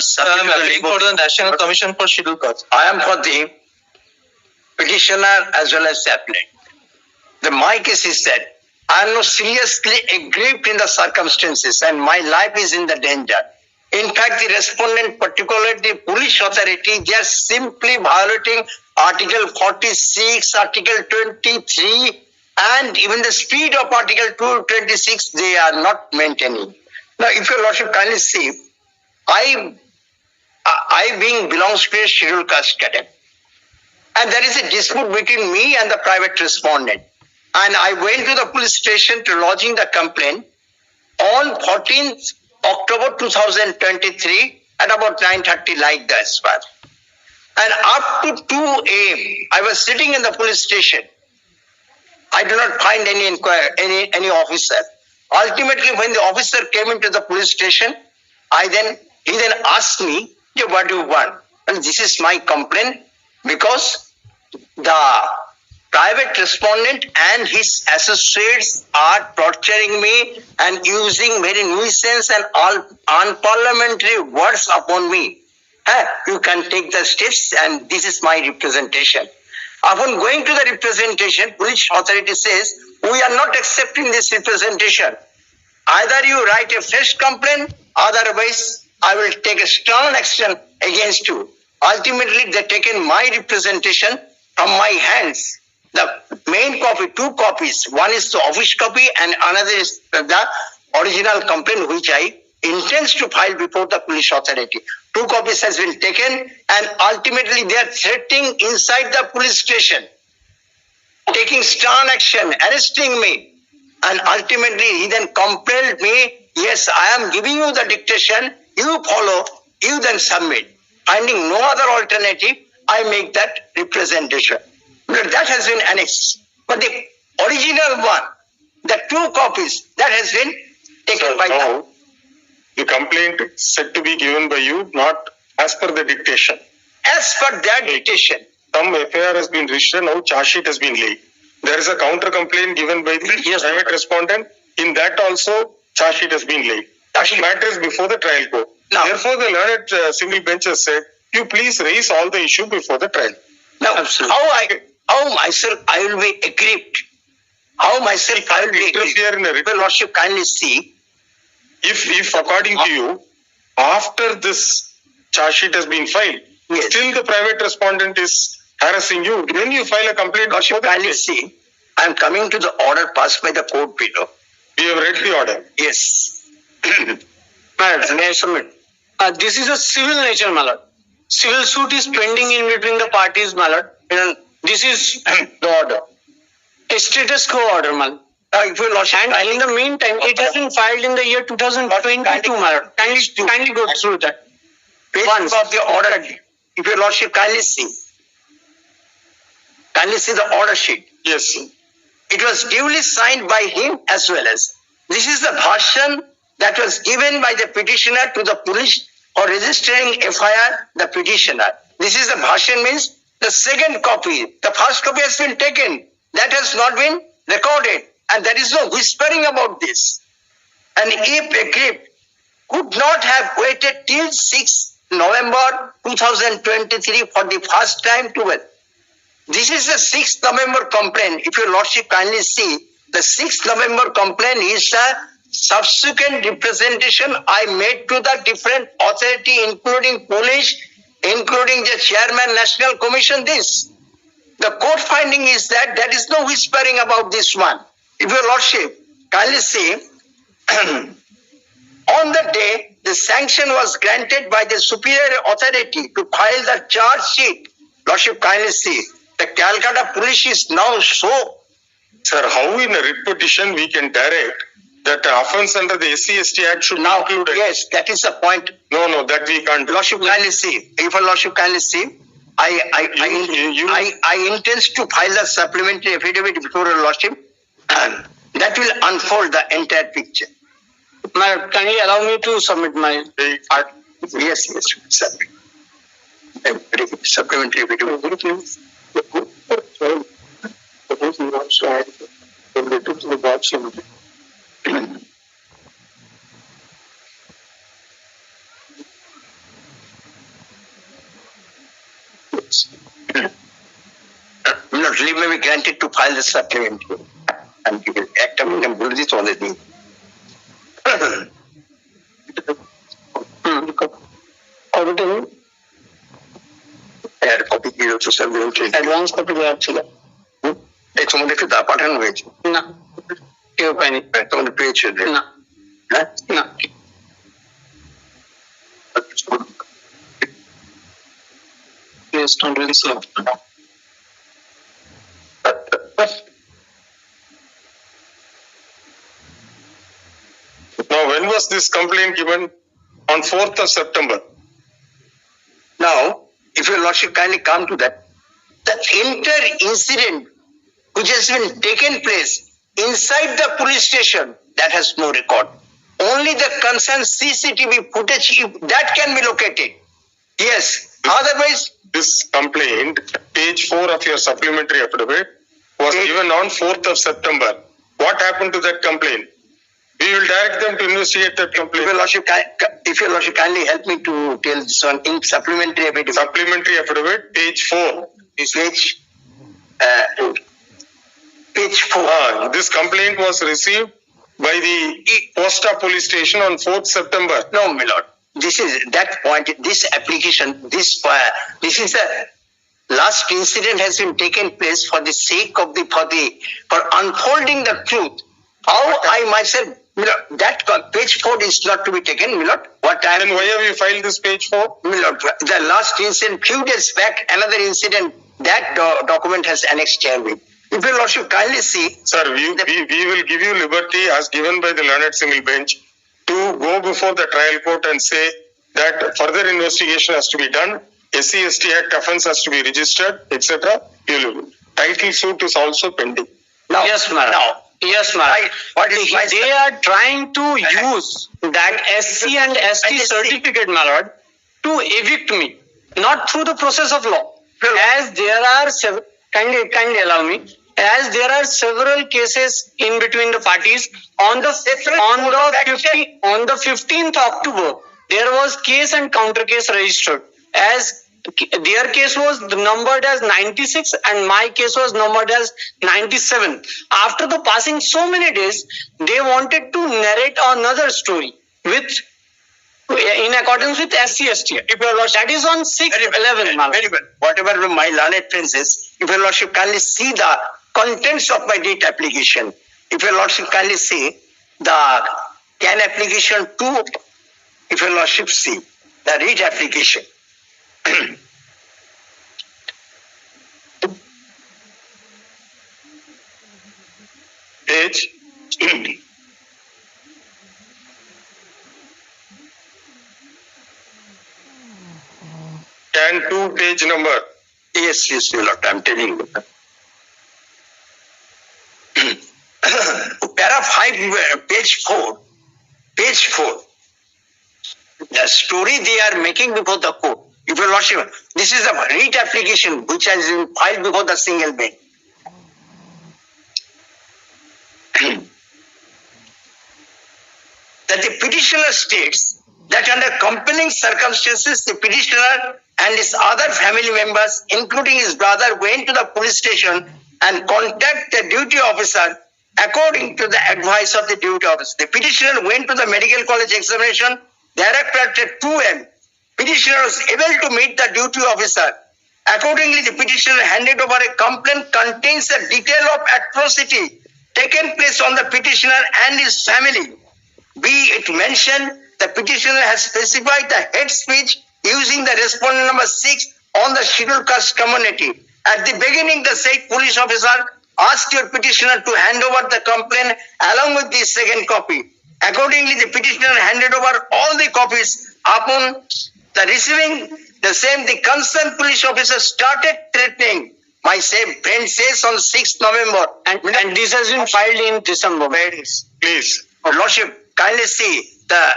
subject for the National Commission for Scheduled Castes. I am for the petitioner as well as the applicant. My case is that I am not seriously aggrieved in the circumstances and my life is in the danger. In fact, the respondent, particularly the police authority, they are simply violating Article 46, Article 23, and even the speed of Article 226, they are not maintaining. Now, if your Lordship kindly see, I being belongs to a scheduled caste cadet, and there is a dispute between me and the private respondent. And I went to the police station to lodging the complaint on 14th October 2023 at about 9:30 like that. And up to 2 a.m. I was sitting in the police station. I do not find any officer. Ultimately, when the officer came into the police station, he then asked me, what do you want? And this is my complaint because the private respondent and his associates are torturing me and using very nuisance and all unparliamentary words upon me. You can take the steps and this is my representation. Upon going to the representation, police authority says, we are not accepting this representation. Either you write a fresh complaint, otherwise I will take a stern action against you. Ultimately, they taken my representation from my hands. The main copy, 2 copies, one is the office copy and another is the original complaint which I intend to file before the police authority. 2 copies has been taken and ultimately they are threatening inside the police station, taking stern action, arresting me, and ultimately he then compelled me, yes, I am giving you the dictation, you follow, you then submit. Finding no other alternative, I make that representation. That has been annexed. But the original one, the 2 copies, that has been taken by them. The complaint said to be given by you, not as per the dictation. As per their dictation. Some FIR has been registered, now charge sheet has been laid. There is a counter complaint given by the private respondent. In that also, charge sheet has been laid. The matter is before the trial court. Now, therefore, the learned single bench has said, you please raise all the issue before the trial. Now, how myself I will be aggrieved? How myself I will be aggrieved? Your Lordship kindly see. If according to you, after this charge sheet has been filed, still the private respondent is harassing you, then you file a complaint. Lordship kindly see, I am coming to the order passed by the court below. You have read the order? Yes. Madam, may I submit? This is a civil nature, my lord. Civil suit is pending in between the parties, my lord. This is the order. A status quo order, my lord. And in the meantime, it has been filed in the year 2022, my lord. Kindly go through that. Once of the order, if your Lordship kindly see the order sheet. Yes. It was duly signed by him as well as. This is the version that was given by the petitioner to the police for registering FIR, the petitioner. This is the version means the second copy. The first copy has been taken. That has not been recorded. And there is no whispering about this. And if aggrieved could not have waited till 6 November 2023 for the first time to it. This is the 6th November complaint. If your Lordship kindly see, the 6th November complaint is a subsequent representation I made to the different authority, including police, including the chairman, National Commission, this. The court finding is that there is no whispering about this one. If your Lordship kindly see, on the day the sanction was granted by the superior authority to file the charge sheet, Lordship kindly see, the Calcutta police is now so. Sir, how in a writ petition we can direct that offence under the SC/ST Act should now be included? Yes, that is the point. No, that we can't do. Lordship kindly see, if your Lordship kindly see, I intend to file a supplementary affidavit before your Lordship, and that will unfold the entire picture. Can you allow me to submit my part? Yes, submit. Supplementary affidavit. Suppose he wants to add relative to the God's image. leave may be granted to file the supplementary. And you will act on bullet on the thing. Copy কি হচ্ছে sir বলছে advance copy দেওয়া ছিল এই তোমাদের একটু পাঠানো হয়েছে না কেউ পায়নি তোমাদের পেয়েছে না হ্যাঁ না Now, when was this complaint given? On 4th of September. Now, if your lordship kindly come to that, the entire incident which has been taken place inside the police station, that has no record. Only the concerned CCTV footage, that can be located. Yes, otherwise... This complaint, page 4 of your supplementary affidavit, was given on 4th of September. What happened to that complaint? We will direct them to investigate that complaint. If your lordship kindly help me to tell this one in supplementary affidavit. Supplementary affidavit, page 4. Page 4. This complaint was received by the Posta police station on 4th September. No, my lord. This is that point. This application, this is the last incident has been taken place for the sake of for unfolding the truth. How I myself, that page 4 is not to be taken, my lord. Then why have you filed this page 4? My lord, the last incident, few days back, another incident, that document has annexed here with. If your lordship kindly see. Sir, we will give you liberty as given by the learned single bench to go before the trial court and say that further investigation has to be done, SC/ST Act offence has to be registered, etc. Title suit is also pending. Now, yes, madam. Yes, madam. They are trying to use that SC and ST certificate, my lord, to evict me, not through the process of law. As there are kindly allow me. As there are several cases in between the parties, on the 15th October, there was case and counter case registered. As their case was numbered as 96 and my case was numbered as 97. After the passing so many days, they wanted to narrate another story in accordance with SC/ST. That is on 6/11. Very well. Whatever my learned friends is, if your lordship kindly see the contents of my date application, if your lordship kindly see the CAN application 2, if your lordship see the read application. Page CAN 2 page number. Yes, my lord, I'm telling you. Para 5, page 4. The story they are making before the court. If your lordship, this is a writ application which has been filed before the single bench. That the petitioner states that under compelling circumstances, the petitioner and his other family members, including his brother, went to the police station and contacted the duty officer according to the advice of the duty officer. The petitioner went to the medical college examination. Thereafter, at 2 a.m., petitioner was able to meet the duty officer. Accordingly, the petitioner handed over a complaint contains a detail of atrocity taken place on the petitioner and his family. Be it mentioned, the petitioner has specified the hate speech using the respondent number 6 on the scheduled caste community. At the beginning, the said police officer asked your petitioner to hand over the complaint along with the second copy. Accordingly, the petitioner handed over all the copies. Upon the receiving the same, the concerned police officer started threatening. My same friend says on 6th November. And this has been filed in December. Please. Lordship, kindly see, the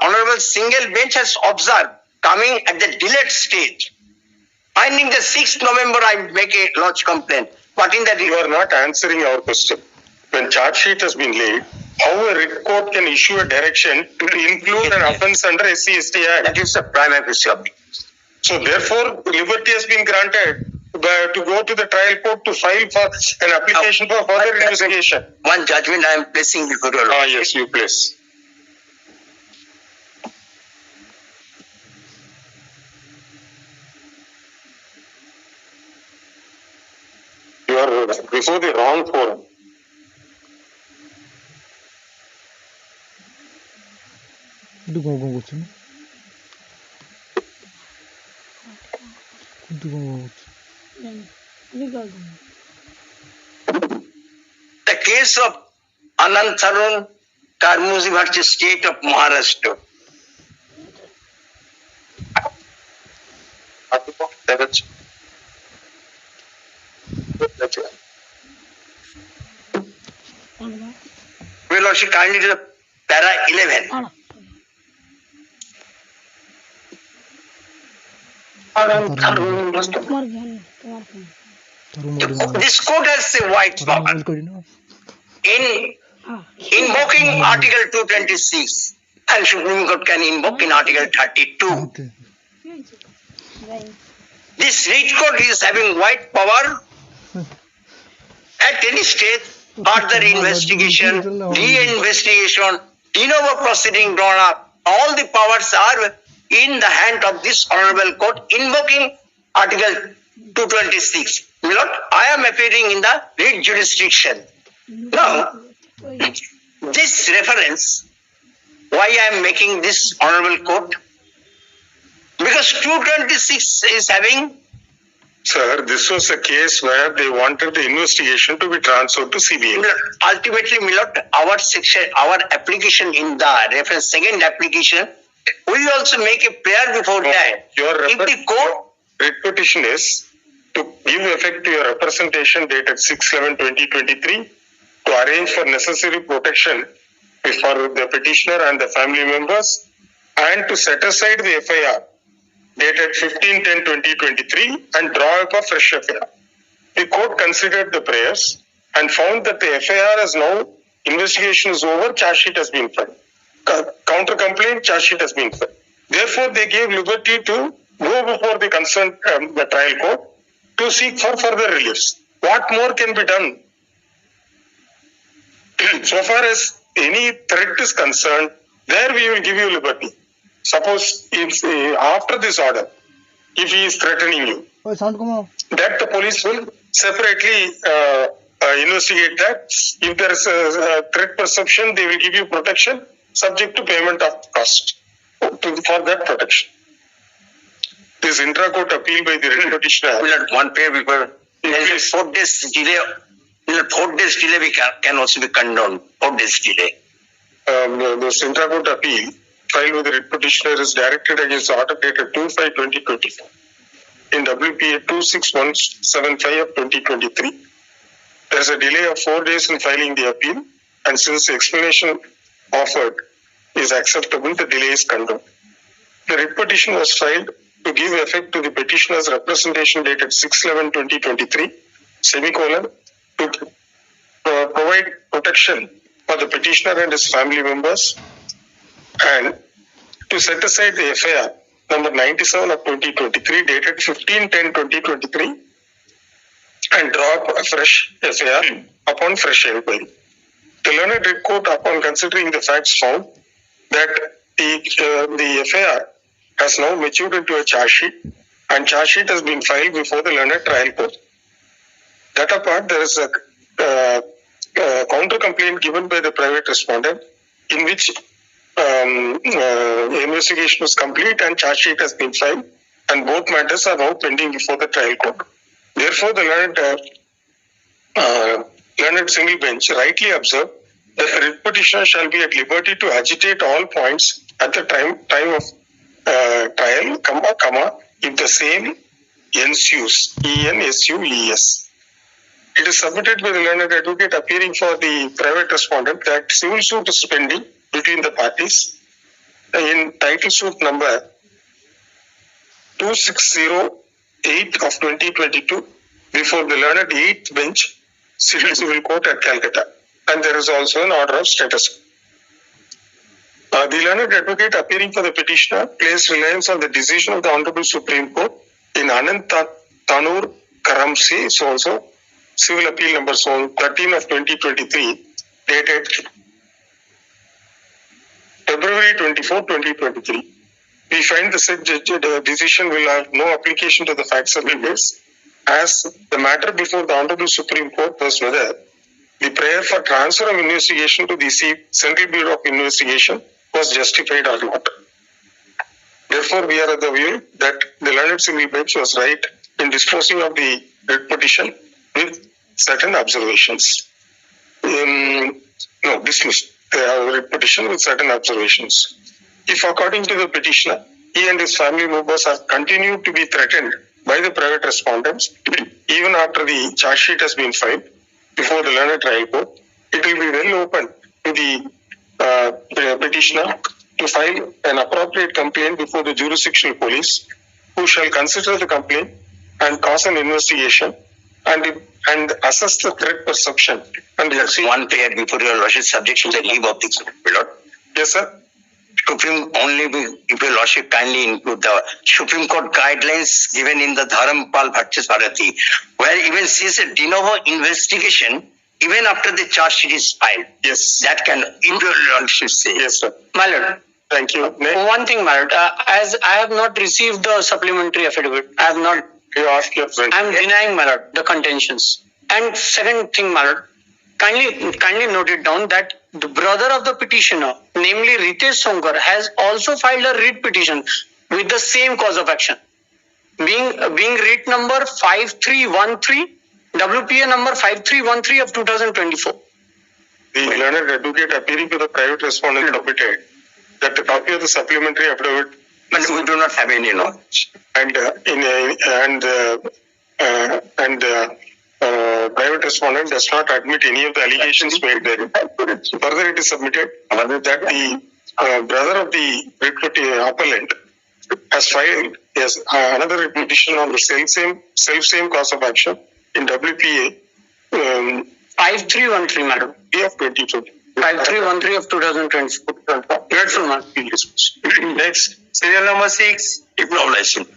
Honorable Single Bench has observed coming at the delayed stage. Finding the 6th November, I make a lodge complaint. But in that You are not answering our question. When charge sheet has been laid, how a writ court can issue a direction to include an offence under SC/ST Act? that is the prime office of me. So therefore, liberty has been granted. to go to the trial court to file for an application for further investigation. One judgment I am placing before your Ah, yes, you place. You are before the wrong forum. The case of Anand Tarun Karmuzi versus State of Maharashtra. Will also kindly to the para 11. This court has a wide power in invoking Article 226 and Supreme Court can invoke in Article 32. This Rich Court is having wide power at any stage, further investigation, re-investigation, de novo proceeding drawn up. All the powers are in the hand of this Honorable Court invoking Article 226. My Lord, I am appearing in the writ jurisdiction. Now, this reference, why I am making this Honorable Court? Because 226 is having. Sir, this was a case where they wanted the investigation to be transferred to CBI. Ultimately, my Lord, our section, our application in the reference second application, we also make a prayer before that. Your If the court writ petition is to give effect to your representation dated 6/11/2023 to arrange for necessary protection for the petitioner and the family members and to set aside the FIR dated 15/10/2023 and draw up a fresh FIR. The court considered the prayers and found that the FIR is now, investigation is over, charge sheet has been filed. Counter complaint, charge sheet has been filed. Therefore, they gave liberty to go before the concerned the trial court to seek for further reliefs. What more can be done? So far as any threat is concerned, there we will give you liberty. Suppose if, after this order, if he is threatening you, that the police will separately investigate that. If there is a threat perception, they will give you protection subject to payment of cost for that protection. This intra-court appeal by the writ petitioner. one pay before 4 days delay. 4 days delay we can also be condoned. 4 days delay. This intra-court appeal filed with the writ petitioner is directed against the order dated 2/5/2024 in WPA 26175 of 2023. There is a delay of 4 days in filing the appeal, and since the explanation offered is acceptable, the delay is condoned. The writ petition was filed to give effect to the petitioner's representation dated 6/11/2023, to provide protection for the petitioner and his family members and to set aside the FIR number 97 of 2023 dated 15/10/2023 and draw up a fresh FIR upon fresh inquiry. The learned writ court, upon considering the facts, found that the FIR has now matured into a charge sheet and charge sheet has been filed before the learned trial court. That apart, there is a counter complaint given by the private respondent in which investigation was complete and charge sheet has been filed, and both matters are now pending before the trial court. Therefore, the learned single bench rightly observed that the writ petitioner shall be at liberty to agitate all points at the time of trial, if the same ensues, ENSUES. It is submitted by the learned advocate appearing for the private respondent that civil suit is pending between the parties in title suit number 2608 of 2022 before the learned 8th bench civil court at Calcutta, and there is also an order of status. The learned advocate appearing for the petitioner placed reliance on the decision of the Honorable Supreme Court in Anand Tanur Karamsi, so also civil appeal number 13 of 2023, dated February 24, 2023. We find the said decision will have no application to the facts of the case, as the matter before the Honorable Supreme Court was whether the prayer for transfer of investigation to the Central Bureau of Investigation was justified or not. Therefore, we are of the view that the learned civil bench was right in disposing of the writ petition with certain observations. Dismissed the writ petition with certain observations. If according to the petitioner, he and his family members are continued to be threatened by the private respondents, even after the charge sheet has been filed before the learned trial court, it will be well open to the petitioner to file an appropriate complaint before the jurisdictional police, who shall consider the complaint and cause an investigation and assess the threat perception. And There's one prayer before your lordship, subject to the leave of the Supreme Court. Yes, sir. Supreme only if your lordship kindly include the Supreme Court guidelines given in the Dharampal Bhattacharya Bharati, where even says a de novo investigation even after the charge sheet is filed. Yes. That can, if your lordship say. Yes, sir. My lord, Thank you. one thing, my lord, as I have not received the supplementary affidavit, I have not. You ask your friend. I am denying, my lord, the contentions. And second thing, my lord, kindly note it down that the brother of the petitioner, namely Ritesh Sonkar, has also filed a writ petition with the same cause of action, being writ number 5313, WPA number 5313 of 2024. The learned advocate appearing to the private respondent submitted that the copy of the supplementary affidavit, But we do not have any knowledge. and private respondent does not admit any of the allegations made there. Further, it is submitted that the brother of the appellant has filed another writ petition on the same cause of action in WPA 5313, madam. of 2020. 5313 of 2024. Grateful, madam. Next, Serial number 6, acknowledgement.